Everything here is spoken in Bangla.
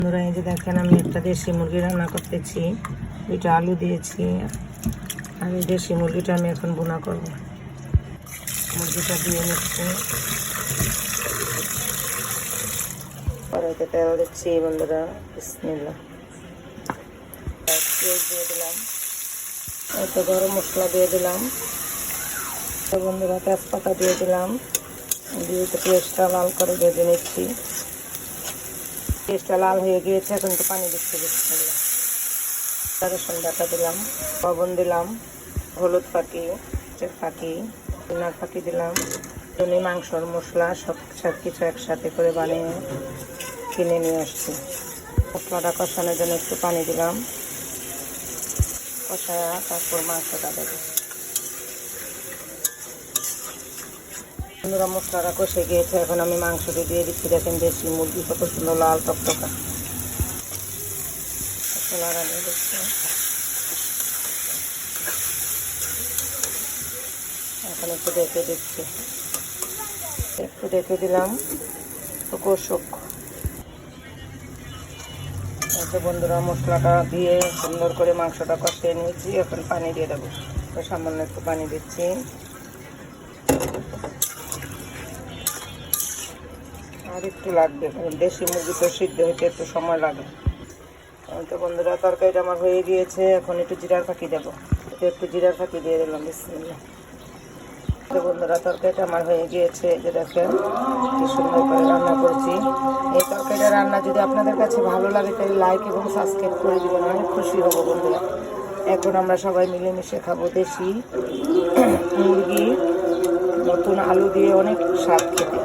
বন্ধুরা এই যে দেখেন আমি একটা দেশি মুরগি রান্না করতেছি, 2টা আলু দিয়েছি আর এই দেশি মুরগিটা আমি এখন ভুনা করব। মুরগিটা দিয়ে নিচ্ছি, কড়াইতে তেল দিচ্ছি বন্ধুরা। বিসমিল্লাহ। পেঁয়াজ দিয়ে দিলাম, একটু গরম মশলা দিয়ে দিলাম, তো বন্ধুরা তেজপাতা দিয়ে দিলাম, দিয়ে তো পেঁয়াজটা লাল করে ভেজে নিচ্ছি। পেঁয়াজটা লাল হয়ে গিয়েছে, এখন তো পানি দিচ্ছি। বিসমিল্লাহ। রসুন বাটা দিলাম, লবণ দিলাম, হলুদ ফাঁকি, ধনিয়ার ফাঁকি দিলাম, ধনে মাংসর মশলা সব কিছু একসাথে করে বানিয়ে কিনে নিয়ে আসছি। মশলাটা কষানোর জন্য একটু পানি দিলাম, কষায়া তারপর মাংসটা দেবো। বন্ধুরা মশলাটা কষে গিয়েছে, এখন আমি মাংসটা দিয়ে দিচ্ছি। দেখেন দেশি মুরগি কত সুন্দর লাল টকটকা। এখন একটু দেখে দিচ্ছি, একটু দেখে দিলাম তো কষুক। বন্ধুরা মশলাটা দিয়ে সুন্দর করে মাংসটা কষিয়ে নিয়েছি, এখন পানি দিয়ে দেবো। তো সামান্য একটু পানি দিচ্ছি, আর একটু লাগবে, কারণ দেশি মুরগি তো সিদ্ধ হইতে একটু সময় লাগে। তো বন্ধুরা তরকারিটা আমার হয়ে গিয়েছে, এখন একটু জিরার ফাঁকি দেবো। একটু জিরার ফাঁকি দিয়ে দিলাম। বিসমিল্লাহ। তো বন্ধুরা তরকারিটা আমার হয়ে গিয়েছে, যে দেখেন কি সুন্দর করে রান্না করেছি। এই তরকারিটা রান্না যদি আপনাদের কাছে ভালো লাগে তাহলে লাইক এবং সাবস্ক্রাইব করে দেবেন, অনেক খুশি হব বন্ধুরা। এখন আমরা সবাই মিলেমিশে খাবো দেশি মুরগি, নতুন আলু দিয়ে, অনেক স্বাদ খেতে।